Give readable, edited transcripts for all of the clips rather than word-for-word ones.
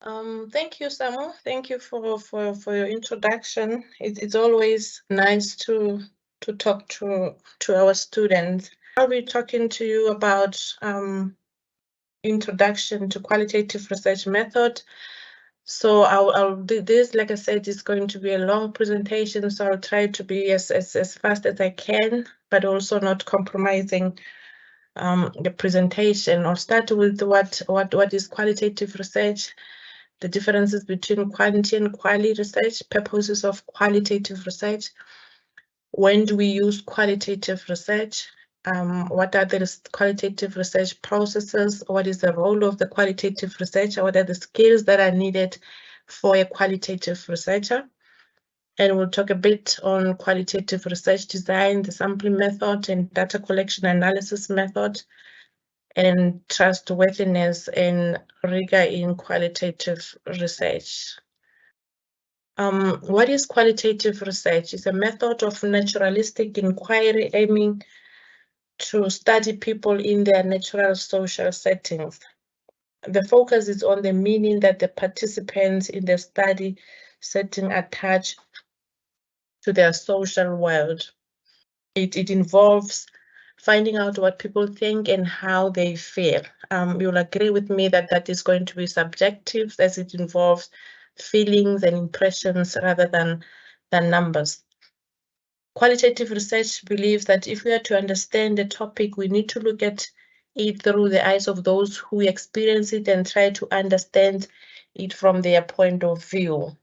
Thank you, Samu. Thank you for your introduction. It's always nice to talk to our students. I'll be talking to you about introduction to qualitative research method. So I'll do this, like I said, it's going to be a long presentation, so I'll try to be as fast as I can, but also not compromising the presentation. I'll start with what is qualitative research, the differences between quantity and quality research, purposes of qualitative research, when do we use qualitative research, what are the qualitative research processes, what is the role of the qualitative researcher, what are the skills that are needed for a qualitative researcher. And we'll talk a bit on qualitative research design, the sampling method and data collection analysis method, and trustworthiness and rigor in qualitative research. What is qualitative research? It's a method of naturalistic inquiry aiming to study people in their natural social settings. The focus is on the meaning that the participants in the study setting attach to their social world. It involves finding out what people think and how they feel. You'll agree with me that that is going to be subjective, as it involves feelings and impressions rather than numbers. Qualitative research believes that if we are to understand the topic, we need to look at it through the eyes of those who experience it and try to understand it from their point of view.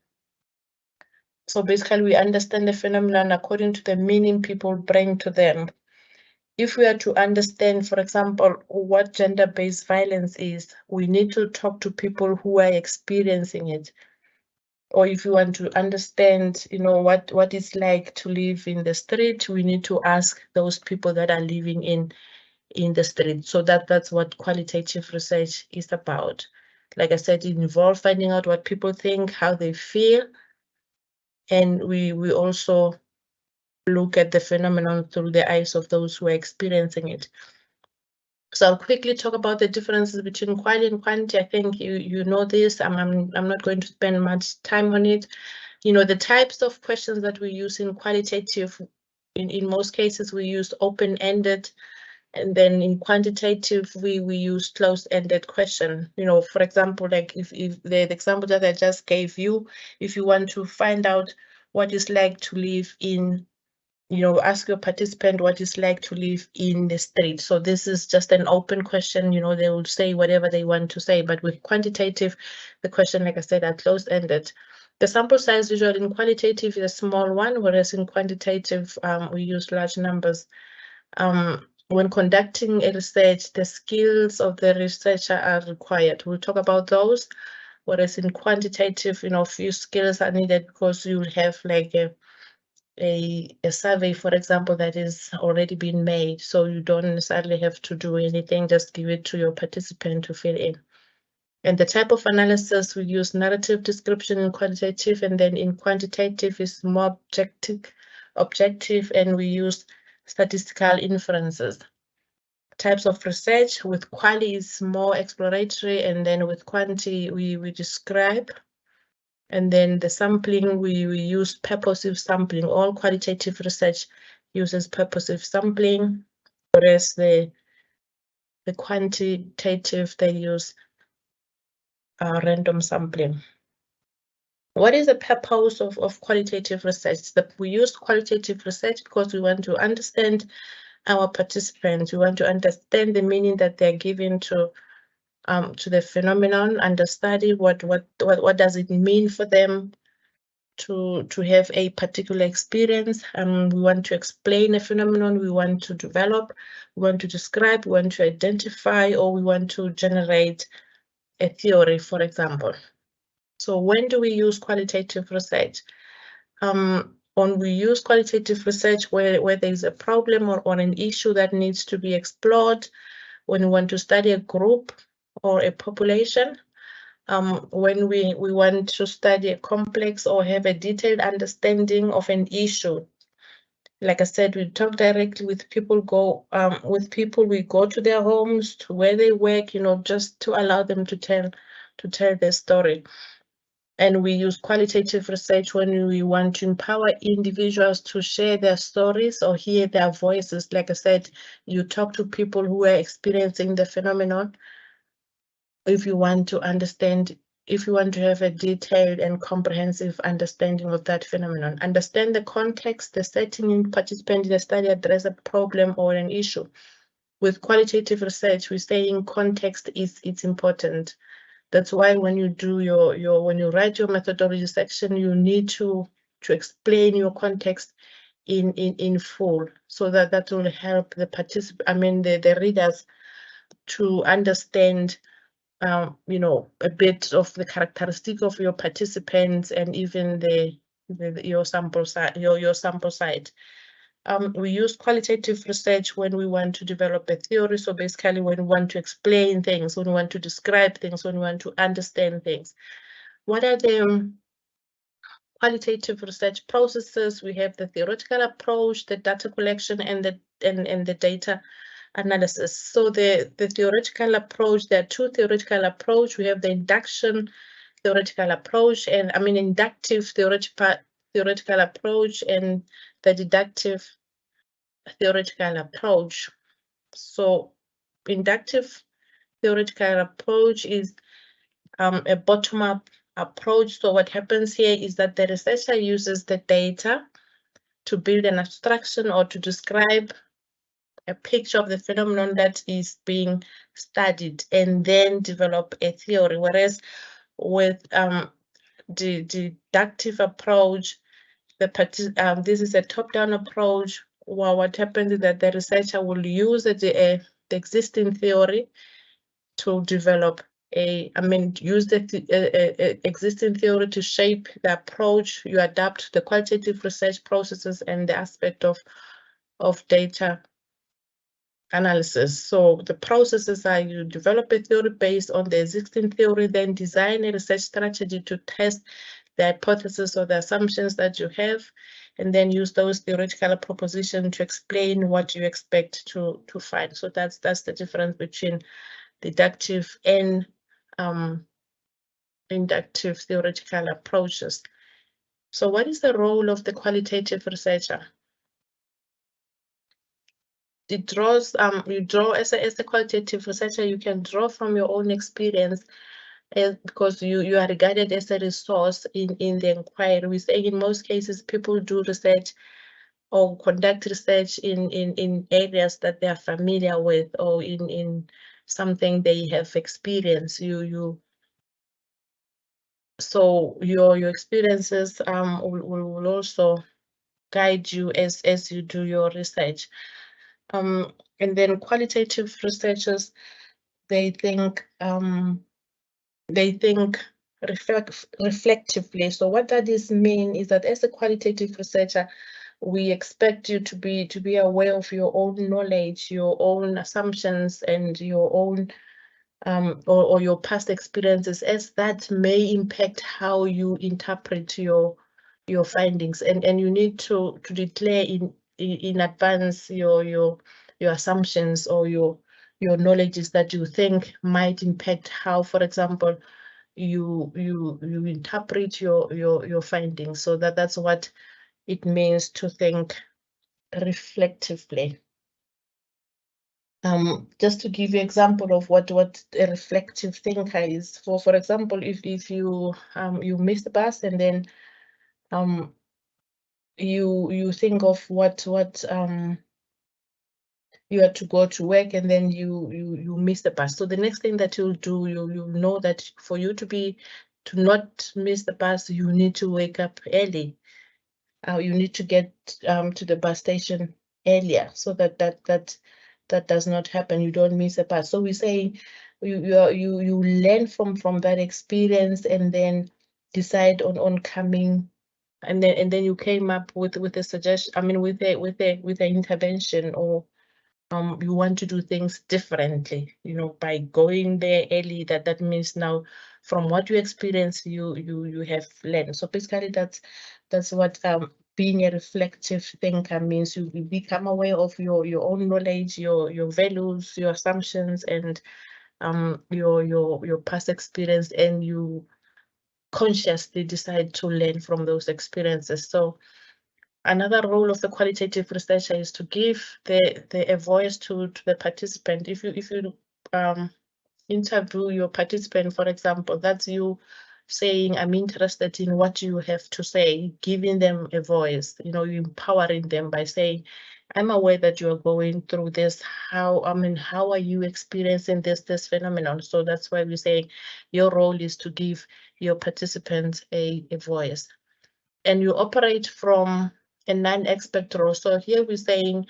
So basically, we understand the phenomenon according to the meaning people bring to them. If we are to understand, for example, what gender-based violence is, we need to talk to people who are experiencing it. Or if you want to understand, what it's like to live in the street, we need to ask those people that are living in the street. So that's what qualitative research is about. Like I said, it involves finding out what people think, how they feel, and we also look at the phenomenon through the eyes of those who are experiencing it. So I'll quickly talk about the differences between quality and quantity. I think you know this. I'm not going to spend much time on it. The types of questions that we use in qualitative, in most cases, we use open-ended, and then in quantitative, we use closed-ended question. For example, like if the example that I just gave you, if you want to find out what it's like to live in, ask your participant what it's like to live in the street. So this is just an open question, they will say whatever they want to say, but with quantitative, the question, like I said, are closed-ended. The sample size usually in qualitative is a small one, whereas in quantitative, we use large numbers. When conducting a research, the skills of the researcher are required. We'll talk about those, whereas in quantitative, few skills are needed because you'll have like a survey, for example, that is already been made. So you don't necessarily have to do anything, just give it to your participant to fill in. And the type of analysis, we use narrative description in qualitative, and then in quantitative is more objective, and we use statistical inferences. Types of research, with QUALI is more exploratory, and then with quantity we describe. And then the sampling, we use purposive sampling. All qualitative research uses purposive sampling, whereas the quantitative, they use random sampling. What is the purpose of qualitative research? We use qualitative research because we want to understand our participants. We want to understand the meaning that they're giving to the phenomenon, understudy what does it mean for them to have a particular experience. We want to explain a phenomenon, we want to develop, we want to describe, we want to identify, or we want to generate a theory, for example. So when do we use qualitative research? When we use qualitative research where there is a problem or an issue that needs to be explored, when we want to study a group or a population, when we want to study a complex or have a detailed understanding of an issue. Like I said, we talk directly with people, we go to their homes, to where they work, just to allow them to tell tell their story. And we use qualitative research when we want to empower individuals to share their stories or hear their voices. Like I said, you talk to people who are experiencing the phenomenon. If you want to understand, if you want to have a detailed and comprehensive understanding of that phenomenon, understand the context, the setting in participant in the study address a problem or an issue. With qualitative research, we're saying context it's important. That's why when you do when you write your methodology section, you need to explain your context in full, so that will help the the readers to understand you know, a bit of the characteristic of your participants and even your sample size, your sample size. We use qualitative research when we want to develop a theory. So basically when we want to explain things, when we want to describe things, when we want to understand things. What are the qualitative research processes? We have the theoretical approach, the data collection, and the data analysis. So the theoretical approach, there are two theoretical approach. We have the induction theoretical approach, and inductive theoretical approach, and the deductive theoretical approach. So inductive theoretical approach is a bottom-up approach. So what happens here is that the researcher uses the data to build an abstraction or to describe a picture of the phenomenon that is being studied and then develop a theory. Whereas with the deductive approach, this is a top-down approach. Well, what happens is that the researcher will use the existing theory to develop use the existing theory to shape the approach. You adapt the qualitative research processes and the aspect of data analysis. So the processes are: you develop a theory based on the existing theory, then design a research strategy to test the hypothesis or the assumptions that you have, and then use those theoretical propositions to explain what you expect to find. So that's the difference between deductive and inductive theoretical approaches. So what is the role of the qualitative researcher? It draws, you draw as a qualitative researcher, you can draw from your own experience, because you are regarded as a resource in the inquiry. We say in most cases people do research or conduct research in areas that they are familiar with, or in something they have experienced. So your experiences will also guide you as you do your research. And then qualitative researchers, they think reflectively. So what that is mean is that as a qualitative researcher, we expect you to be aware of your own knowledge, your own assumptions, and your own or your past experiences, as that may impact how you interpret your findings, and you need to declare in advance your assumptions or your knowledges that you think might impact how, for example, you interpret your findings. So that's what it means to think reflectively. Just to give you an example of what a reflective thinker is. For example, if you you miss the bus and then you think of what you had to go to work, and then you miss the bus. So the next thing that you'll do, you know that for you to not miss the bus, you need to wake up early. You need to get to the bus station earlier, so that does not happen. You don't miss a bus. So we say you learn from that experience, and then decide on coming, and then you came up with a suggestion. With an intervention, or you want to do things differently. By going there early, that means now from what you experience, you have learned. So basically, that's what being a reflective thinker means. You become aware of your own knowledge, your values, your assumptions, and your past experience, and you consciously decide to learn from those experiences. So another role of the qualitative researcher is to give a voice to the participant. If you interview your participant, for example, that's you saying, I'm interested in what you have to say, giving them a voice, empowering them by saying, I'm aware that you are going through this. How are you experiencing this phenomenon? So that's why we say your role is to give your participants a voice. And you operate from a non-expert role. So here we're saying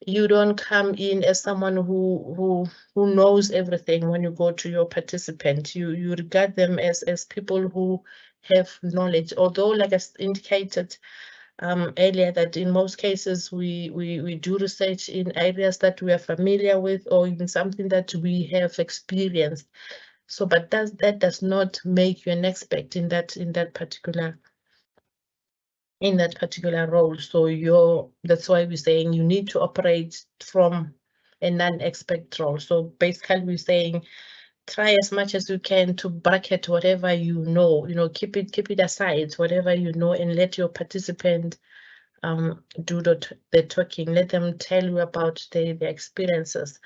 you don't come in as someone who knows everything. When you go to your participant, you regard them as people who have knowledge. Although, like I indicated earlier, that in most cases we do research in areas that we are familiar with, or in something that we have experienced. So, but that does not make you an expert in that particular role. So that's why we're saying you need to operate from a non-expert role. So basically we're saying try as much as you can to bracket whatever you know, keep it aside, whatever you know, and let your participant do the talking. Let them tell you about their experiences.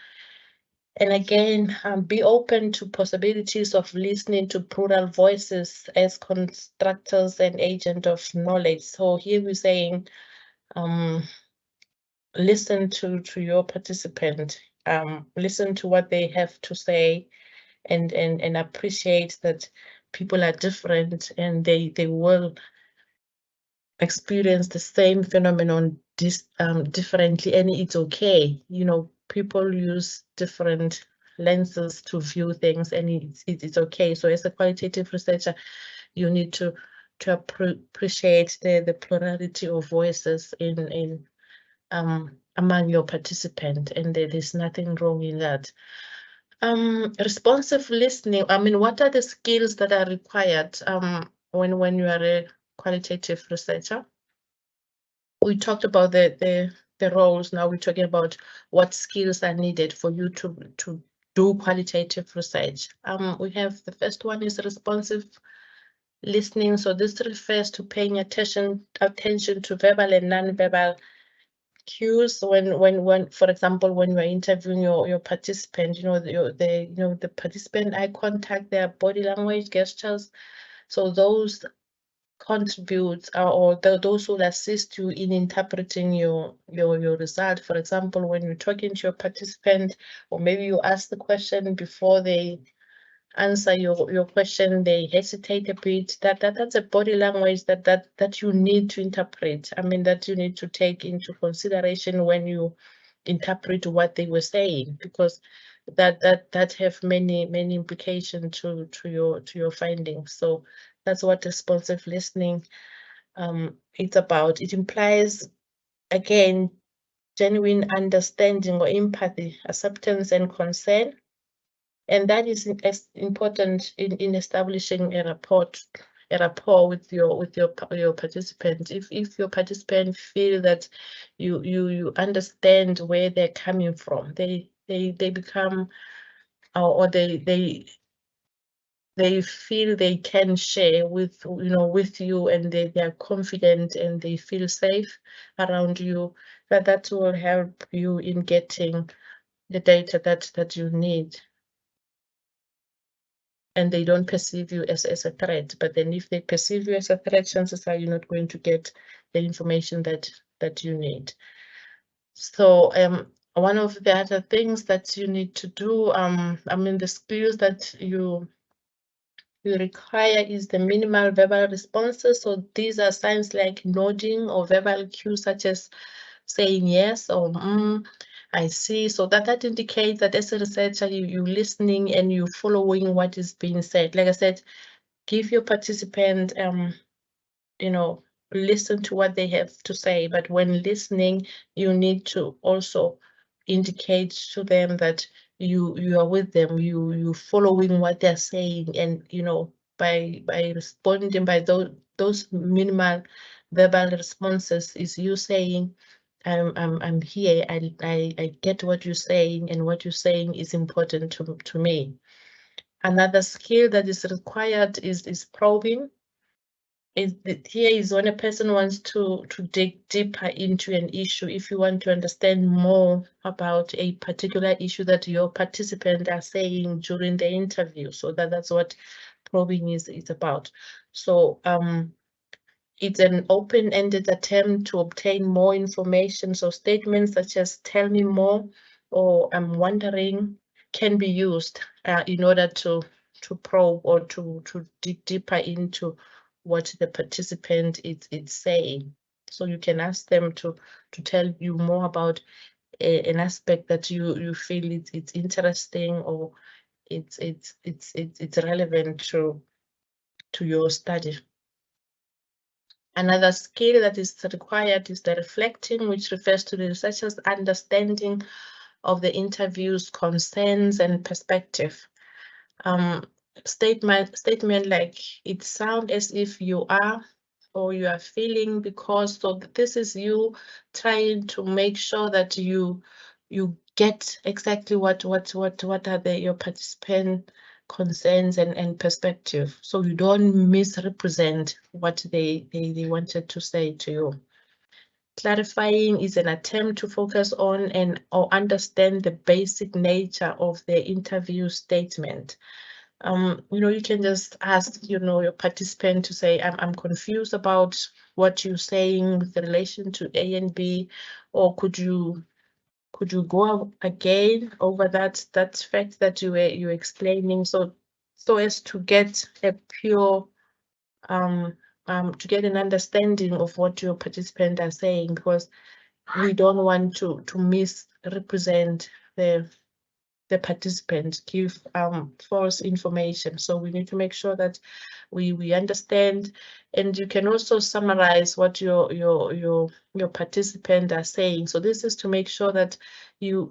And again, be open to possibilities of listening to plural voices as constructors and agent of knowledge. So here we're saying, listen to your participant, listen to what they have to say, and appreciate that people are different and they will experience the same phenomenon differently, and it's okay. People use different lenses to view things, and it's okay. So as a qualitative researcher, you need to appreciate the plurality of voices in among your participant, and there's nothing wrong in that. Responsive listening. What are the skills that are required when you are a qualitative researcher? We talked about the roles. Now we're talking about what skills are needed for you to do qualitative research. We have the first one is responsive listening. So this refers to paying attention to verbal and non-verbal cues when for example, when you're interviewing your participant, the participant eye contact, their body language, gestures. So those contribute or those will assist you in interpreting your result. For example, when you're talking to your participant, or maybe you ask the question before they answer your question, they hesitate a bit. That's a body language that you need to interpret. That you need to take into consideration when you interpret what they were saying, because that have many implications to your findings. So that's what responsive listening it's about. It implies, again, genuine understanding or empathy, acceptance, and concern. And that is important in establishing a rapport with your participant. If your participant feel that you understand where they're coming from, they become or they feel they can share with you, and they are confident and they feel safe around you, that will help you in getting the data that you need. And they don't perceive you as a threat. But then if they perceive you as a threat, chances are you're not going to get the information that you need. So one of the other things that you need to do, the skills that you require is the minimal verbal responses. So these are signs like nodding or verbal cues such as saying yes or I see. So that indicates that as a researcher, you're listening and you're following what is being said. Like I said, give your participant, listen to what they have to say. But when listening, you need to also indicate to them that you are with them, you following what they're saying, and by responding by those minimal verbal responses is you saying, I'm here, I get what you're saying, and what you're saying is important to me. Another skill that is required is probing. Here is when a person wants to dig deeper into an issue. If you want to understand more about a particular issue that your participant are saying during the interview, so that's what probing is about. So it's an open-ended attempt to obtain more information. So statements such as "tell me more" or "I'm wondering" can be used in order to probe or to dig deeper into what the participant is saying. So you can ask them to tell you more about an aspect that you feel it's interesting, or it's relevant to your study. Another skill that is required is the reflecting, which refers to the researcher's understanding of the interview's concerns and perspective. Statement like "it sounds as if you are" or "you are feeling because," so this is you trying to make sure that you get exactly what are your participant concerns and perspective, so you don't misrepresent what they wanted to say to you. Clarifying is an attempt to focus on or understand the basic nature of the interview statement. You can just ask, your participant to say, I'm confused about what you're saying with relation to A and B, or could you go again over that fact that you're explaining, so as to get a pure to get an understanding of what your participants are saying, because we don't want to misrepresent the participant, give false information. So we need to make sure that we understand, and you can also summarize what your participant are saying. So this is to make sure that you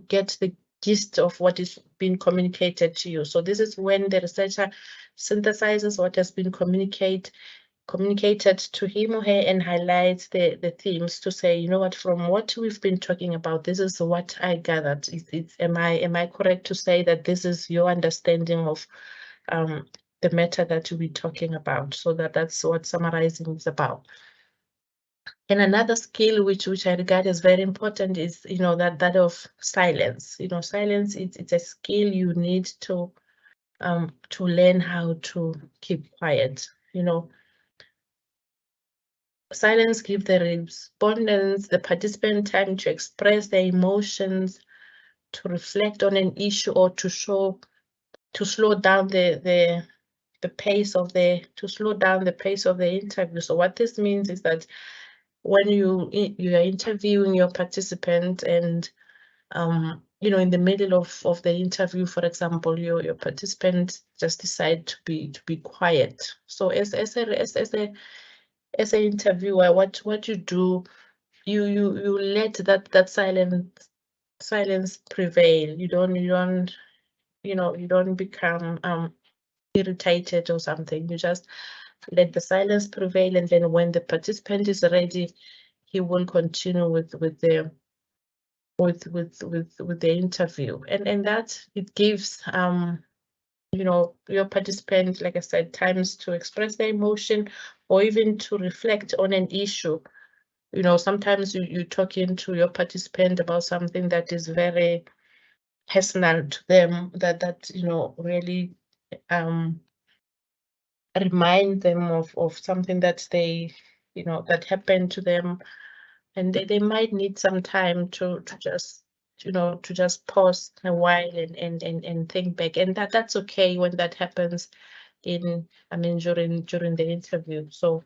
get the gist of what is being communicated to you. So this is when the researcher synthesizes what has been communicated to him or her and highlights the themes to say, you know what, from what we've been talking about, this is what I gathered. Am I correct to say that this is your understanding of the matter that we'll be talking about? So that's what summarizing is about. And another skill which I regard as very important is, that of silence. Silence, it's a skill you need to learn how to keep quiet. Silence gives the respondents, the participant, time to express their emotions, to reflect on an issue, or to slow down the pace of the interview. So what this means is that when you are interviewing your participant, and in the middle of the interview, for example, your participant just decide to be quiet. So as an interviewer, what you do, you let that silence prevail. You don't become irritated or something. You just let the silence prevail, and then when the participant is ready, he will continue with the interview, and that it gives your participant, like I said, times to express their emotion, or even to reflect on an issue. Sometimes you're talking to your participant about something that is very personal to them, that really remind them of something that they that happened to them, and they might need some time to just pause a while and think back, and that's okay when that happens during the interview. So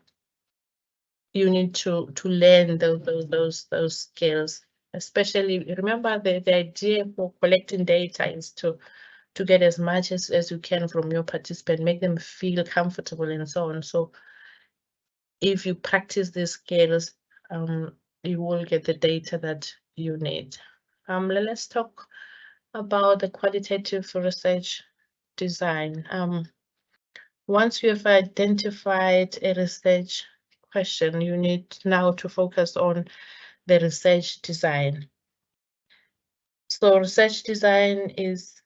you need to learn those skills. Especially, remember, the idea for collecting data is to get as much as you can from your participant, make them feel comfortable and so on. So if you practice these skills, you will get the data that you need. Let's talk about the qualitative research design. Once you have identified a research question, you need now to focus on the research design. So research design is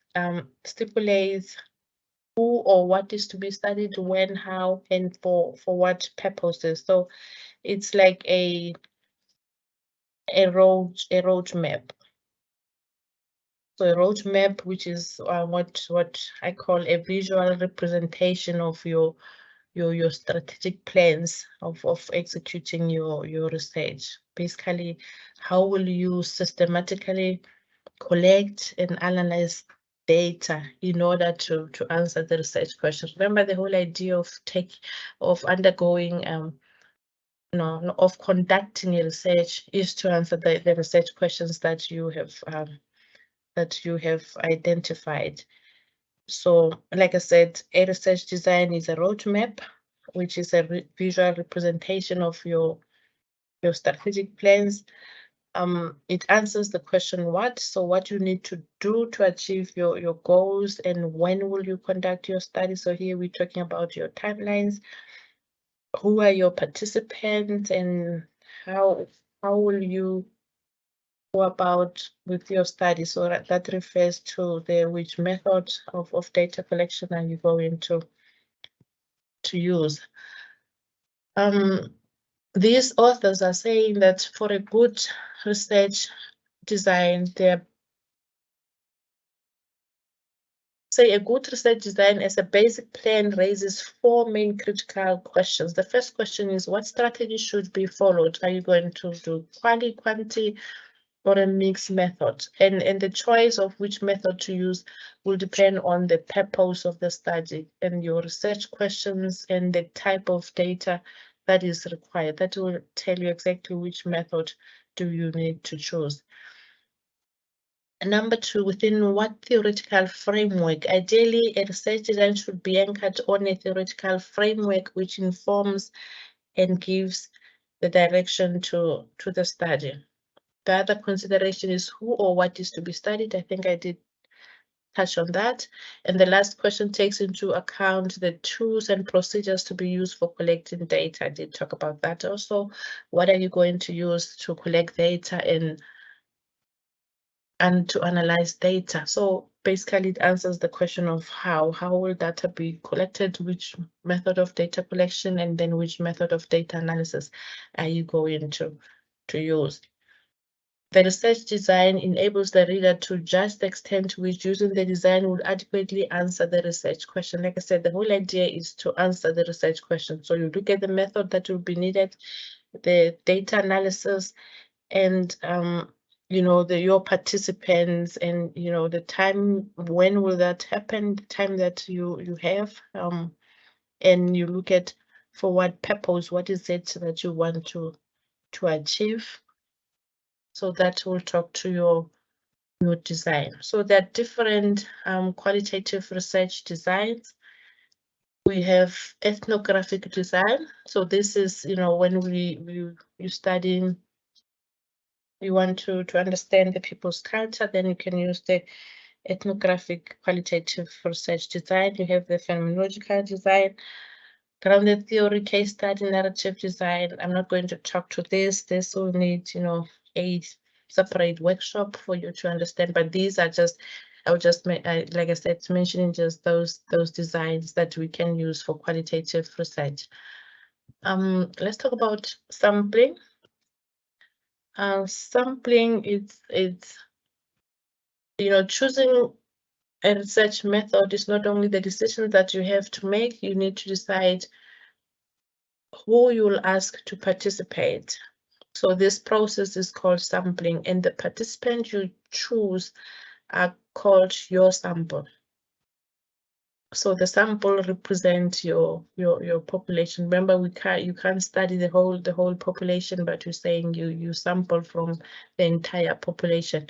stipulates who or what is to be studied, when, how, and for what purposes. So it's like a road map. So a road map, which is what I call a visual representation of your strategic plans of executing your research. Basically, how will you systematically collect and analyze data in order to answer the research questions? Remember, the whole idea of undergoing of conducting a research is to answer the research questions that you have identified. So, like I said, a research design is a roadmap, which is a visual representation of your strategic plans. It answers the question what, so what you need to do to achieve your goals, and when will you conduct your study. So here we're talking about your timelines, who are your participants, and how will you go about with your study. So that refers to which method of data collection are you going to use. These authors are saying that for a good research design, a good research design as a basic plan raises 4 main critical questions. The first question is, what strategy should be followed? Are you going to do quali, quanti, or a mixed method? And the choice of which method to use will depend on the purpose of the study and your research questions and the type of data that is required. That will tell you exactly which method do you need to choose. Number 2, within what theoretical framework? Ideally, a research design should be anchored on a theoretical framework which informs and gives the direction to the study. The other consideration is who or what is to be studied. I think I did touch on that. And the last question takes into account the tools and procedures to be used for collecting data. I did talk about that also. What are you going to use to collect data and to analyze data? So basically it answers the question of how will data be collected, which method of data collection, and then which method of data analysis are you going to use. The research design enables the reader to judge the extent to which using the design would adequately answer the research question. Like I said, the whole idea is to answer the research question. So you look at the method that will be needed, the data analysis, and your participants, and the time, when will that happen, the time that you have, and you look at for what purpose, what is it that you want to achieve. So that will talk to your design. So there are different qualitative research designs. We have ethnographic design. So this is, when you study, you want to understand the people's culture, then you can use the ethnographic qualitative research design. You have the phenomenological design, grounded theory, case study, narrative design. I'm not going to talk to this. This will need, a separate workshop for you to understand. But these are just, I would just, like I said, mentioning just those designs that we can use for qualitative research. Let's talk about sampling. Sampling is choosing a research method is not only the decision that you have to make. You need to decide who you will ask to participate. So this process is called sampling, and the participant you choose are called your sample. So the sample represents your population. Remember, you can't study the whole population, but you're saying you sample from the entire population.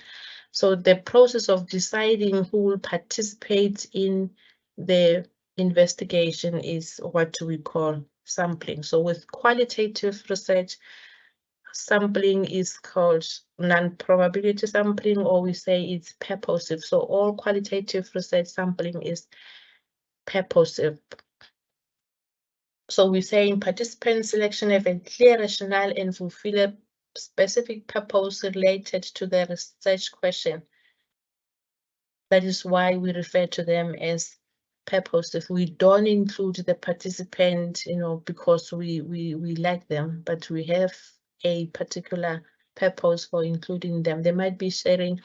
So the process of deciding who will participate in the investigation is what we call sampling. So with qualitative research, sampling is called non-probability sampling, or we say it's purposive. So all qualitative research sampling is purposive. So we say in participant selection have a clear rationale and fulfill a specific purpose related to the research question. That is why we refer to them as purposive. We don't include the participant, because we like them, but we have a particular purpose for including them. They might be sharing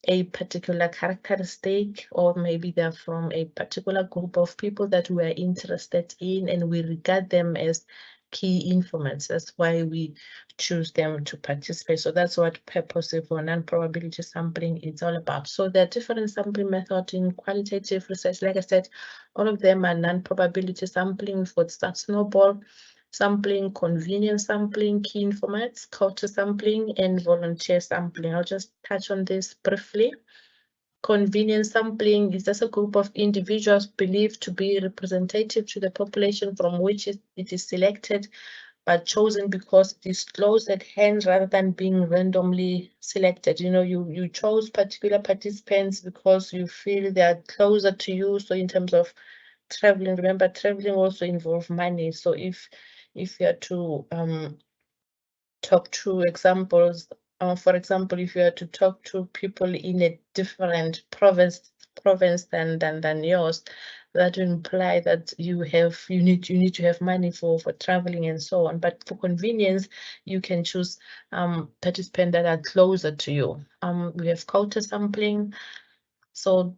a particular characteristic, or maybe they're from a particular group of people that we are interested in, and we regard them as key informants. That's why we choose them to participate. So that's what purposive or non-probability sampling is all about. So there are different sampling methods in qualitative research. Like I said, all of them are non-probability sampling for snowball sampling, convenience sampling, key informats, culture sampling, and volunteer sampling. I'll just touch on this briefly. Convenience sampling is just a group of individuals believed to be representative to the population from which it is selected, but chosen because it is close at hand rather than being randomly selected. You chose particular participants because you feel they are closer to you. So in terms of traveling, remember, traveling also involves money. So if you are to talk to examples, for example, if you are to talk to people in a different province than yours, that would imply that you need to have money for traveling and so on. But for convenience, you can choose participants that are closer to you. We have culture sampling. So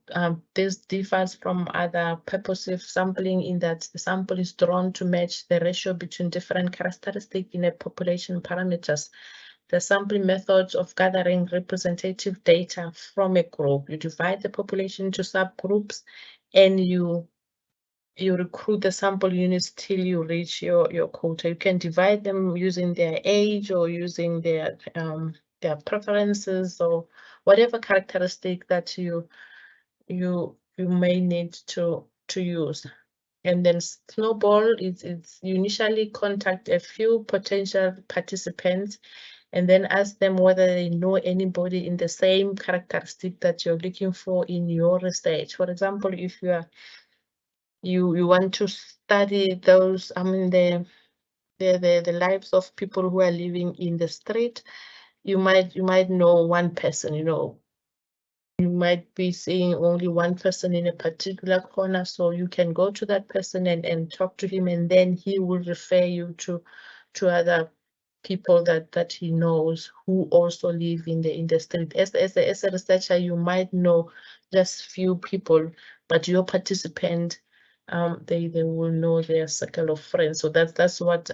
this differs from other purposive sampling in that the sample is drawn to match the ratio between different characteristics in a population parameters. The sampling methods of gathering representative data from a group. You divide the population into subgroups, and you recruit the sample units till you reach your quota. You can divide them using their age or using their preferences or whatever characteristic that you may need to use. And then snowball is you initially contact a few potential participants and then ask them whether they know anybody in the same characteristic that you're looking for in your research. For example, if you want to study those, the lives of people who are living in the street, you might know one person. You might be seeing only one person in a particular corner, so you can go to that person and talk to him, and then he will refer you to other people that he knows who also live in the street. As a researcher, you might know just few people, but your participant, they will know their circle of friends. So that's what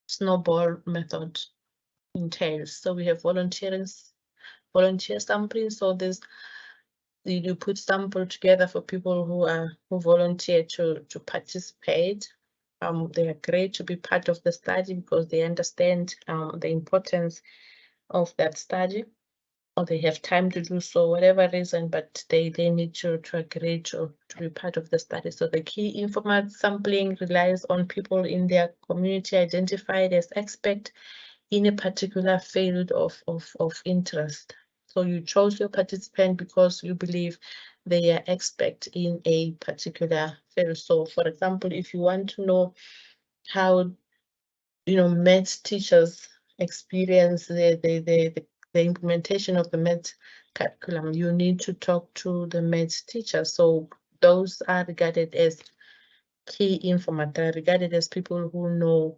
snowball method entails. So we have volunteer sampling. So you put sample together for people who volunteer to participate. They agree to be part of the study because they understand the importance of that study, or they have time to do so, whatever reason, but they need to agree to be part of the study. So the key informant sampling relies on people in their community identified as expert in a particular field of interest. So you chose your participant because you believe they are expert in a particular field. So for example, if you want to know how maths teachers experience the implementation of the maths curriculum, you need to talk to the maths teacher. So those are regarded as key informant. They are regarded as people who know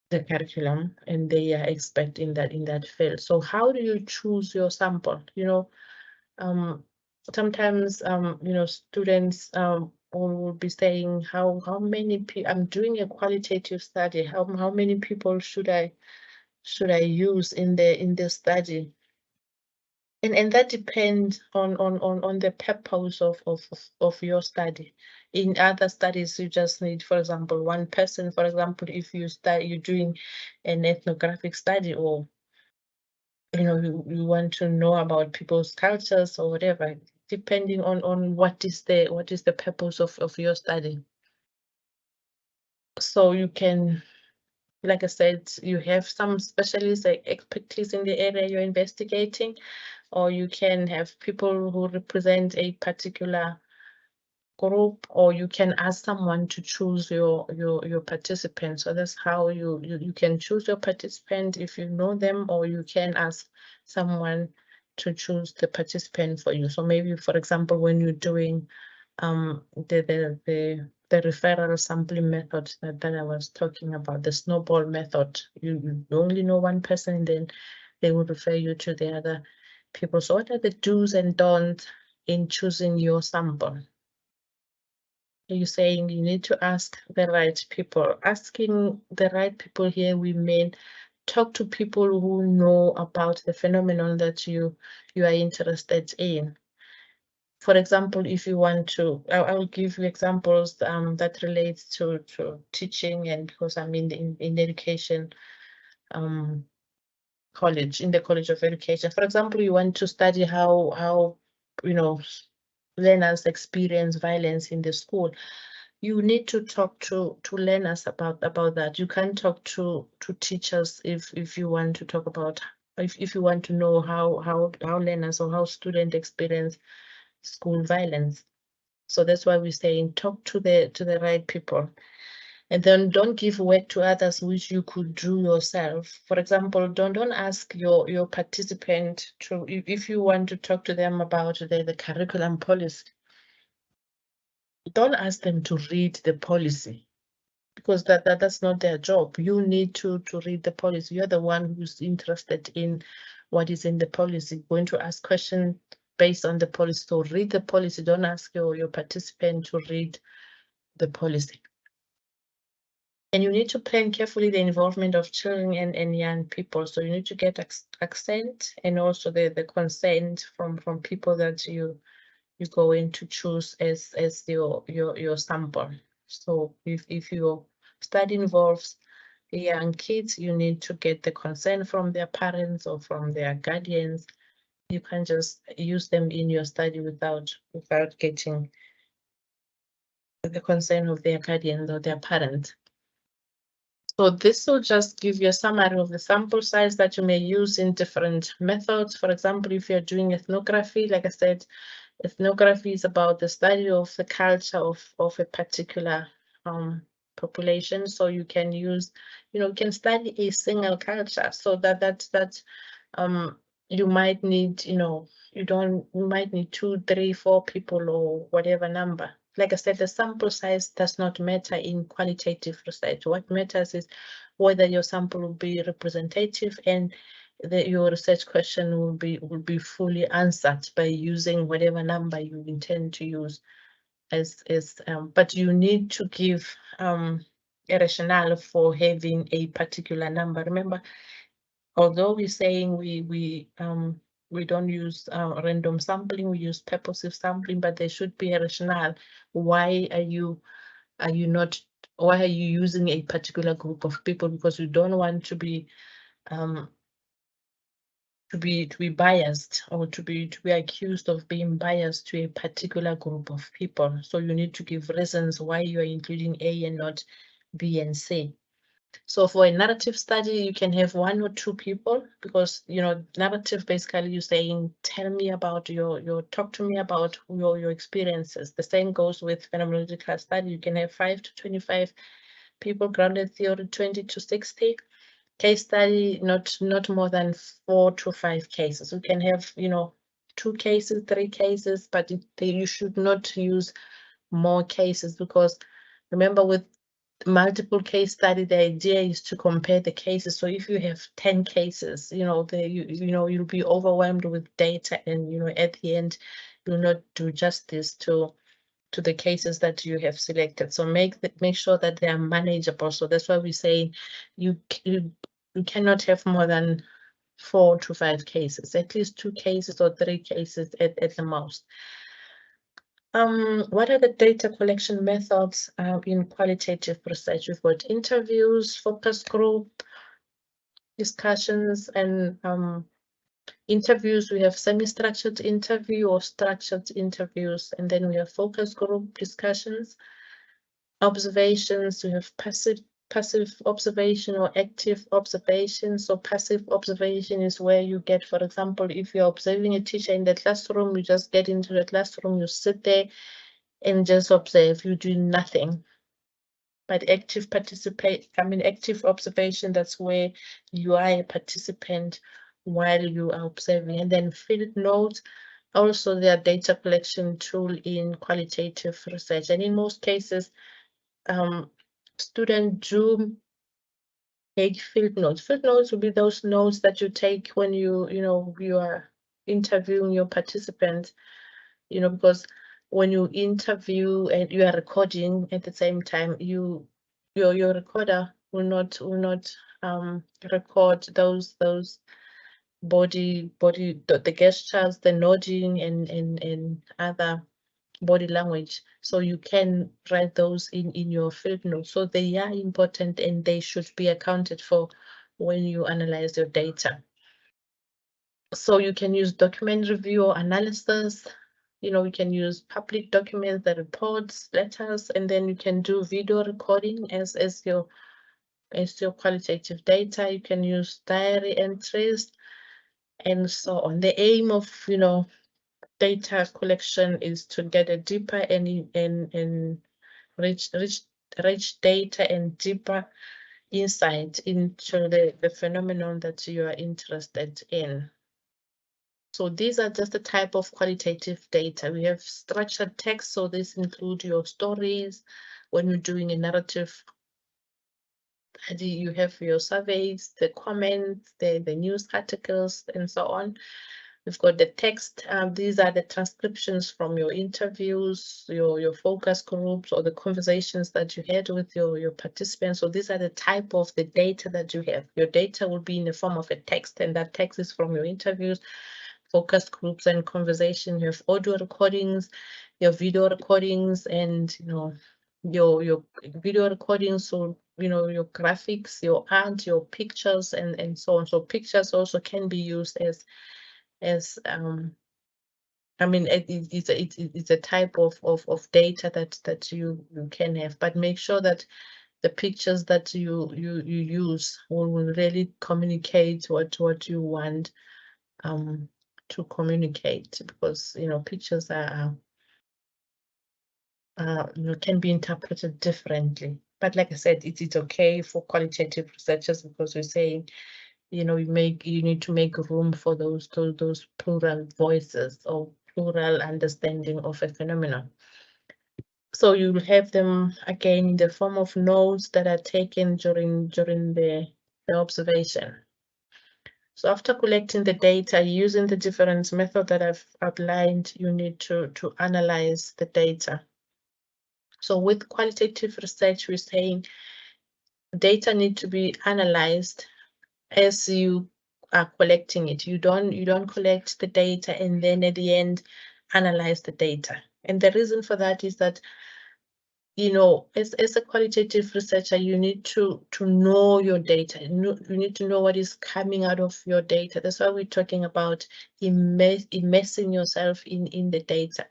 the curriculum and they are expert in that field. So how do you choose your sample? Sometimes students will be saying how many people, I'm doing a qualitative study, how many people should I use in the study? And that depends on the purpose of your study. In other studies, you just need, for example, one person. For example, if you're doing an ethnographic study, or you want to know about people's cultures or whatever, depending on what is the purpose of your study. So you can, like I said, you have some specialists, like expertise in the area you're investigating, or you can have people who represent a particular group, or you can ask someone to choose your participant. So that's how you can choose your participant if you know them, or you can ask someone to choose the participant for you. So maybe, for example, when you're doing the referral sampling method that I was talking about, the snowball method, you only know one person, and then they will refer you to the other people. So what are the do's and don'ts in choosing your sample? You're saying you need to ask the right people. Asking the right people here, we mean talk to people who know about the phenomenon that you are interested in. For example, if you want to, I will give you examples that relates to teaching, and because I'm in education college, in the College of Education. For example, you want to study how learners experience violence in the school. You need to talk to learners about that. You can't talk to teachers if you want to talk about, if you want to know how learners or how students experience school violence. So that's why we're saying talk to the right people. And then don't give work to others which you could do yourself. For example, don't ask your participant to, if you want to talk to them about the curriculum policy, don't ask them to read the policy, because that's not their job. You need to read the policy. You're the one who's interested in what is in the policy, going to ask questions based on the policy. So read the policy. Don't ask your participant to read the policy. And you need to plan carefully the involvement of children and young people. So you need to get consent, and also the consent from people that you're going to choose as your sample. So if your study involves young kids, you need to get the consent from their parents or from their guardians. You can't just use them in your study without getting the consent of their guardians or their parents. So this will just give you a summary of the sample size that you may use in different methods. For example, if you're doing ethnography, like I said, ethnography is about the study of the culture of a particular population. So you can use, you can study a single culture. So that you might need, you might need 2, 3, 4 people or whatever number. Like I said, the sample size does not matter in qualitative research. What matters is whether your sample will be representative and your research question will be fully answered by using whatever number you intend to use. But you need to give a rationale for having a particular number. Remember, although we're saying we don't use random sampling, we use purposive sampling, but there should be a rationale. Why are you using a particular group of people? Because you don't want to be biased, or to be accused of being biased to a particular group of people. So you need to give reasons why you are including A and not B and C. So for a narrative study, you can have 1 or 2 people, because narrative, basically you're saying, tell me about talk to me about your experiences. The same goes with phenomenological study. You can have 5 to 25 people, grounded theory 20 to 60. Case study, not more than 4 to 5 cases. You can have 2 cases, 3 cases, but you should not use more cases, because remember, with multiple case study, the idea is to compare the cases. So if you have 10 cases, you'll be overwhelmed with data, and at the end you'll not do justice to the cases that you have selected. So make sure that they are manageable. So that's why we say you cannot have more than 4 to 5 cases, at least 2 cases or 3 cases at the most. What are the data collection methods in qualitative research? We've got interviews, focus group, discussions, and interviews. We have semi-structured interview or structured interviews, and then we have focus group discussions. Observations, we have passive observation or active observation. So passive observation is where you get, for example, if you're observing a teacher in the classroom, you just get into the classroom, you sit there and just observe, you do nothing. But active observation, that's where you are a participant while you are observing. And then field notes, also their data collection tool in qualitative research. And in most cases, students do take field notes. Field notes will be those notes that you take when you are interviewing your participants, because when you interview and you are recording at the same time, your recorder will not record those body the gestures, the nodding and other body language. So you can write those in your field notes. So they are important and they should be accounted for when you analyze your data. So you can use document review or analysis. You can use public documents, the reports, letters, and then you can do video recording as your qualitative data. You can use diary entries and so on. The aim of data collection is to get a deeper and rich data and deeper insight into the phenomenon that you are interested in. So these are just the type of qualitative data. We have structured text, so this includes your stories. When you're doing a narrative study, you have your surveys, the comments, the news articles, and so on. We've got the text. These are the transcriptions from your interviews, your focus groups, or the conversations that you had with your participants. So these are the type of the data that you have. Your data will be in the form of a text, and that text is from your interviews, focus groups, and conversation. You have audio recordings, your video recordings, and your video recordings. So your graphics, your art, your pictures, and so on. So pictures also can be used as I mean, it's a type of data that you can have, but make sure that the pictures that you use will really communicate what you want to communicate, because pictures are can be interpreted differently. But like I said, it's okay for qualitative researchers, because we're saying you need to make room for those plural voices or plural understanding of a phenomenon. So you'll have them again in the form of notes that are taken during the observation. So after collecting the data using the different method that I've outlined, you need to analyze the data. So with qualitative research, we're saying data need to be analyzed as you are collecting it. You don't collect the data and then at the end analyze the data. And the reason for that is that as a qualitative researcher, you need to know your data. You need to know what is coming out of your data. That's why we're talking about immersing yourself in the data.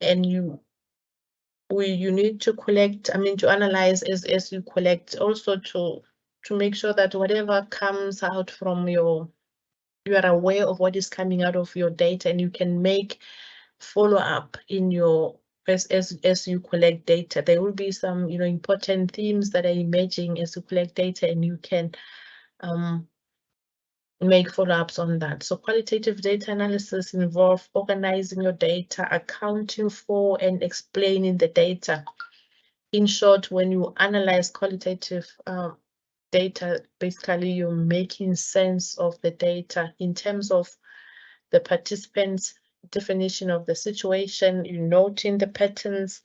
And you need to collect, to analyze as you collect, also to make sure that whatever comes out from you are aware of what is coming out of your data, and you can make follow-up in your as you collect data. There will be some important themes that are emerging as you collect data, and you can make follow-ups on that. So qualitative data analysis involves organizing your data, accounting for and explaining the data. In short, when you analyze qualitative data, basically you're making sense of the data in terms of the participants' definition of the situation. You're noting the patterns,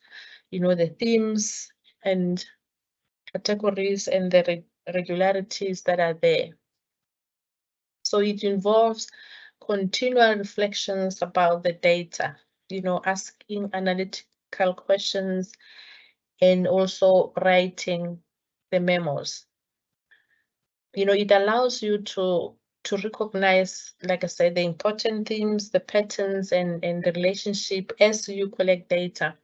the themes and categories and the regularities that are there. So it involves continual reflections about the data, asking analytical questions and also writing the memos. It allows you to recognize, like I said, the important themes, the patterns, and the relationship as you collect data.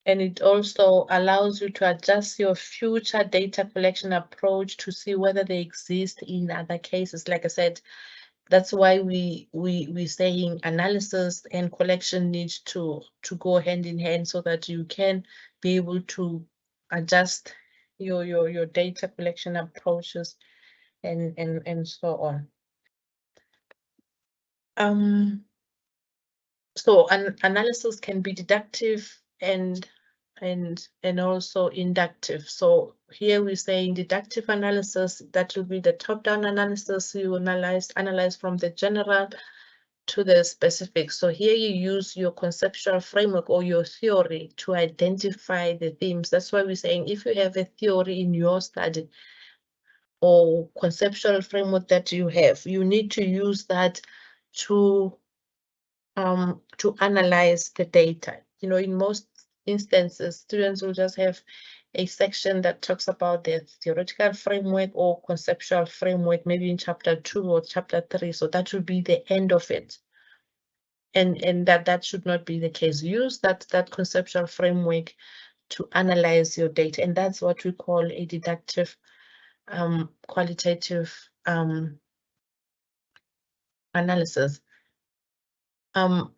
And it also allows you to adjust your future data collection approach to see whether they exist in other cases. Like I said, that's why we're saying analysis and collection needs to go hand in hand, so that you can be able to adjust your data collection approaches and so on. So an analysis can be deductive and also inductive. So here we're saying deductive analysis, that will be the top-down analysis. You analyze from the general to the specific. So here you use your conceptual framework or your theory to identify the themes. That's why we're saying if you have a theory in your study or conceptual framework that you have, you need to use that to analyze the data. You know, in most instances, students will just have a section that talks about their theoretical framework or conceptual framework, maybe in chapter 2 or chapter 3. So that will be the end of it. And that should not be the case. Use that conceptual framework to analyze your data. And that's what we call a deductive qualitative analysis.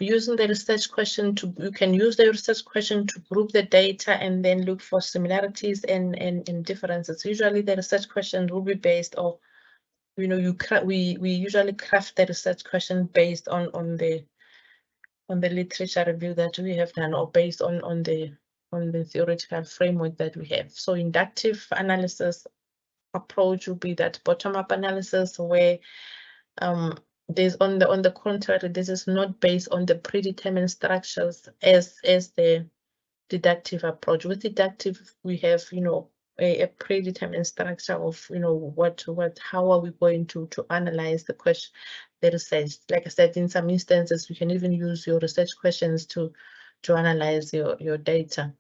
Using the research question you can use the research question to group the data and then look for similarities and differences. Usually the research question will be based on, you know, we usually craft the research question based on the literature review that we have done, or based on the theoretical framework that we have. So inductive analysis approach will be that bottom-up analysis where there's on the contrary, this is not based on the predetermined structures as the deductive approach. With deductive, we have, you know, a predetermined structure of, you know, how are we going to analyze the question, the research. Like I said, in some instances, you can even use your research questions to analyze your data,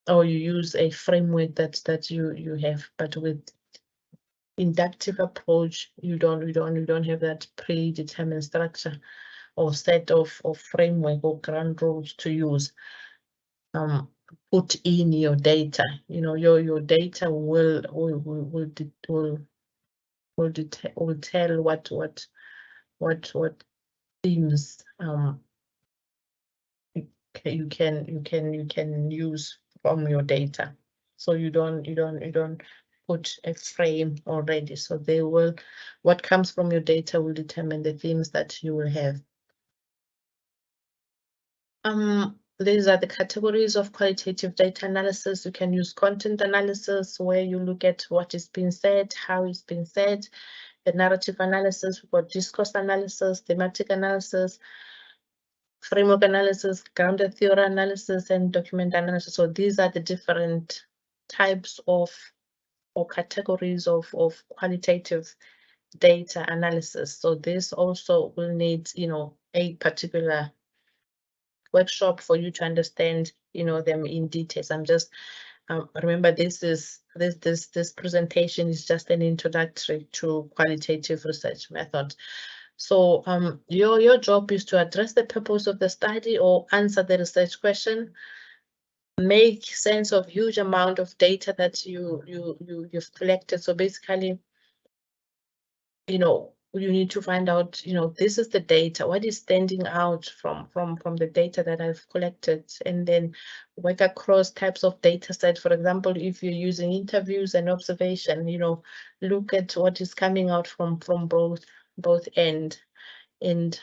or you use a framework that you have. But with inductive approach, you don't have that predetermined structure or set of framework or ground rules to use. Put in your data. You know, your data will tell what themes you can use from your data. So you don't put a frame already. So what comes from your data will determine the themes that you will have. These are the categories of qualitative data analysis. You can use content analysis, where you look at what is being said, how it's been said. The narrative analysis, we've got discourse analysis, thematic analysis, framework analysis, grounded theory analysis, and document analysis. So these are the different types of or categories of qualitative data analysis. So this also will need, you know, a particular workshop for you to understand, you know, them in details. I'm just remember, this presentation is just an introductory to qualitative research method. So your job is to address the purpose of the study or answer the research question, make sense of huge amount of data that you've collected. So basically, you know, you need to find out, you know, this is the data, what is standing out from the data that I've collected, and then work across types of data set. For example, if you're using interviews and observation, you know, look at what is coming out from both ends, and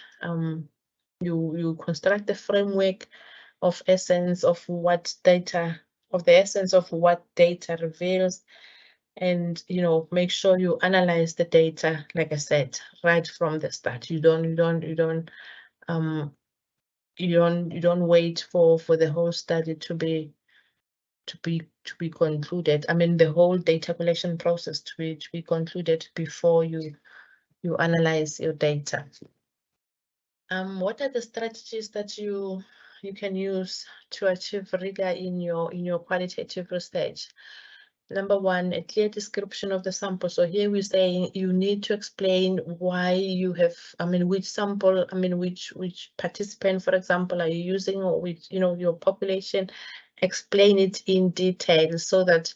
you construct the framework of essence of what data, reveals. And, you know, make sure you analyze the data, like I said, right from the start. You don't wait for the whole study to be concluded. I mean, the whole data collection process to be concluded before you analyze your data. What are the strategies that you can use to achieve rigor in your qualitative research? Number one, a clear description of the sample. So here we're saying you need to explain why you have, I mean, which sample, I mean, which participant, for example, are you using, or which, you know, your population. Explain it in detail so that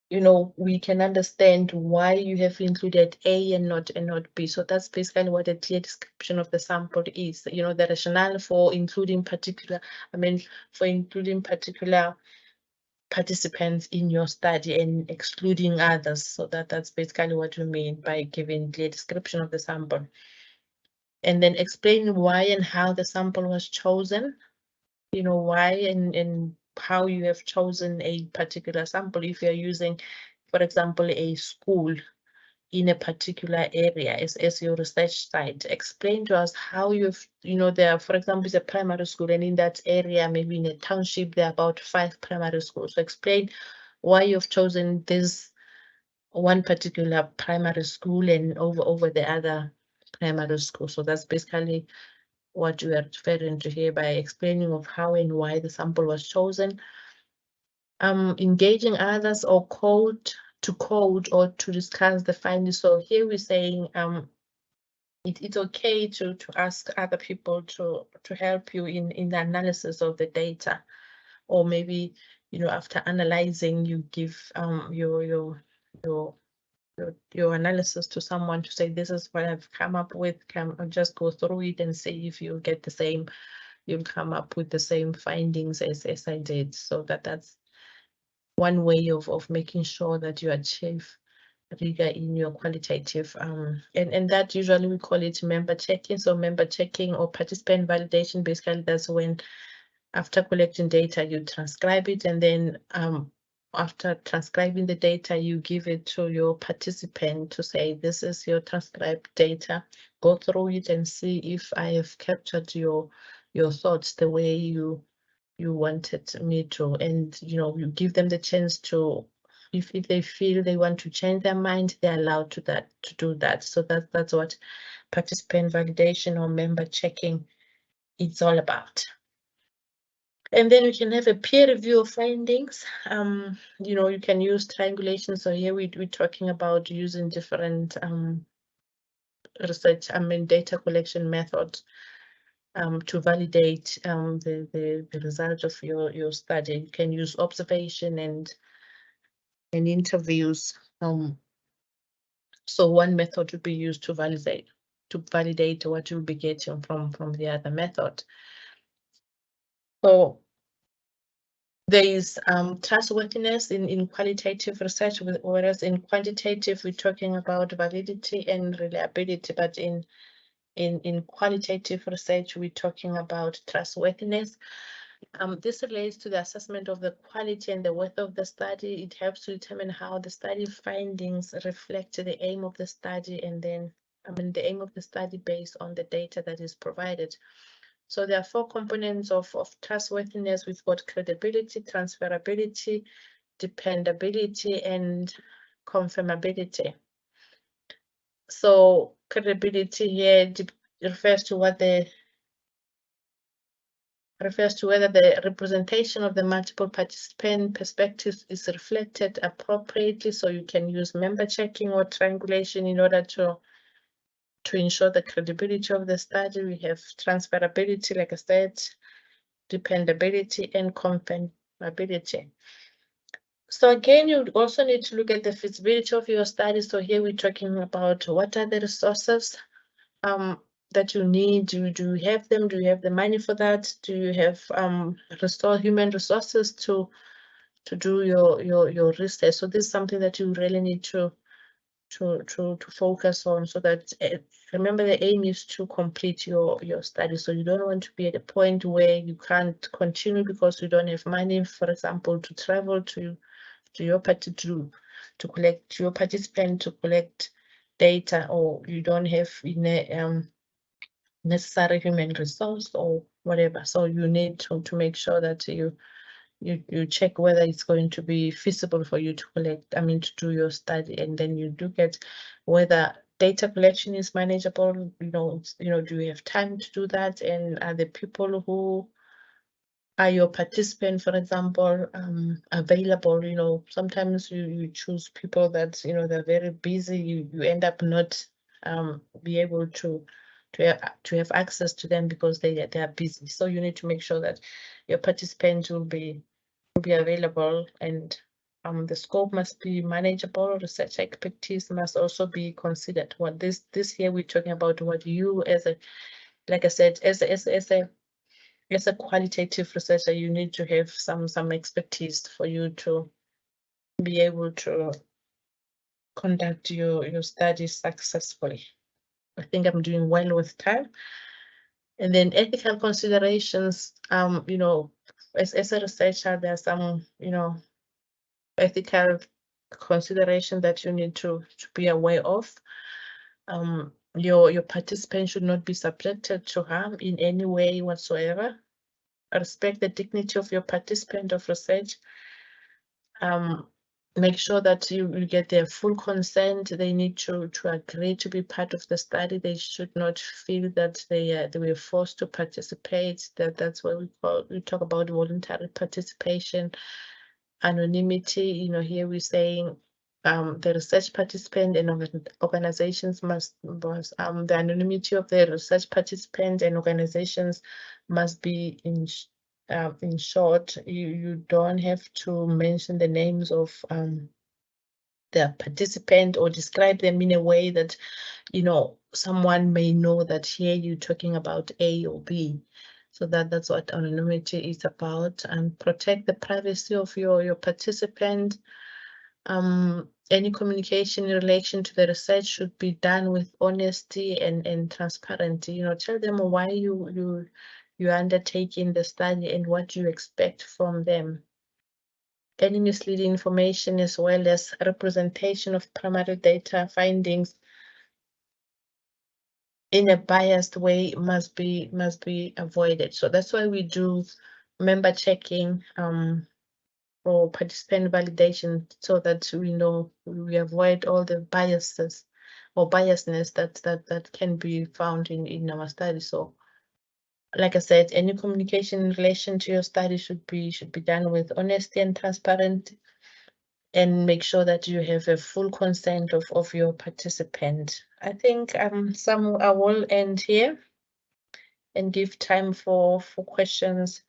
you know, we can understand why you have included A and not B. So that's basically what a clear description of the sample is. You know, the rationale for including particular participants in your study and excluding others. So that's basically what we mean by giving clear description of the sample. And then explain why and how the sample was chosen, why and how you have chosen a particular sample. If you're using, for example, a school in a particular area as your research site, explain to us how you've, there, for example, is a primary school, and in that area, maybe in a township, there are about 5 primary schools. So explain why you've chosen this one particular primary school and over the other primary school. So that's basically what you are referring to here by explaining of how and why the sample was chosen. Engaging others or code or to discuss the findings. So here we're saying it's okay to ask other people to help you in the analysis of the data, or maybe after analyzing, you give your analysis to someone to say, this is what I've come up with. Just go through it and see if you get the same, you'll come up with the same findings as I did. So that's one way of making sure that you achieve rigor in your qualitative, and that usually we call it member checking. So member checking or participant validation, basically that's when after collecting data, you transcribe it, and then after transcribing the data, you give it to your participant to say, this is your transcribed data. Go through it and see if I have captured your thoughts the way you wanted me to. And you give them the chance to, if they feel they want to change their mind, they're allowed to do that. So that's what participant validation or member checking is all about. And then we can have a peer review of findings. You can use triangulation. So here we're talking about using different research, data collection methods to validate the result of your study. You can use observation and interviews. So one method would be used to validate what you'll be getting from the other method. So there is trustworthiness in qualitative research, whereas in quantitative we're talking about validity and reliability, but in qualitative research we're talking about trustworthiness. This relates to the assessment of the quality and the worth of the study. It helps to determine how the study findings reflect the aim of the study, and then the aim of the study based on the data that is provided. So there are 4 components of trustworthiness. We've got credibility, transferability, dependability, and confirmability. So credibility here refers to whether the representation of the multiple participant perspectives is reflected appropriately. So you can use member checking or triangulation in order to ensure the credibility of the study. We have transferability, like I said, dependability, and confirmability. So again, you also need to look at the feasibility of your study. So here we're talking about what are the resources that you need. Do you have them? Do you have the money for that? Do you have human resources to do your research? So this is something that you really need to focus on, so that remember, the aim is to complete your study. So you don't want to be at a point where you can't continue because you don't have money, for example, to travel to your party to collect your participant to collect data, or you don't have necessary human resource or whatever. So you need to make sure that you check whether it's going to be feasible for you to collect, to do your study, and then you look at whether data collection is manageable. Do you have time to do that, and are the people who are your participants, for example, available? Sometimes you choose people that they're very busy. You end up not be able to have access to them because they are busy. So you need to make sure that your participants will be available, and the scope must be manageable. Research expertise must also be considered. What this here we're talking about what you, as a, like I said, as a as a qualitative researcher, you need to have some expertise for you to be able to conduct your studies successfully. I think I'm doing well with time. And then ethical considerations, you know, as a researcher, there are some, you know, ethical consideration that you need to be aware of. Your participants should not be subjected to harm in any way whatsoever. Respect the dignity of your participant of research. Make sure that you get their full consent. They need to agree to be part of the study. They should not feel that they were forced to participate. That's what we talk about voluntary participation. Anonymity, you know, here we're saying the research participant and organizations the anonymity of the research participants and organizations must be in short. You don't have to mention the names of the participant or describe them in a way that, you know, someone may know that here you're talking about A or B. So that's what anonymity is about, and protect the privacy of your participant. Any communication in relation to the research should be done with honesty and transparency. You know, tell them why you're undertaking the study and what you expect from them. Any misleading information as well as representation of primary data findings in a biased way must be avoided. So that's why we do member checking or participant validation, so that we know we avoid all the biases or biasness that can be found in our study. So like I said, any communication in relation to your study should be done with honesty and transparency, and make sure that you have a full consent of your participant. I think I will end here and give time for questions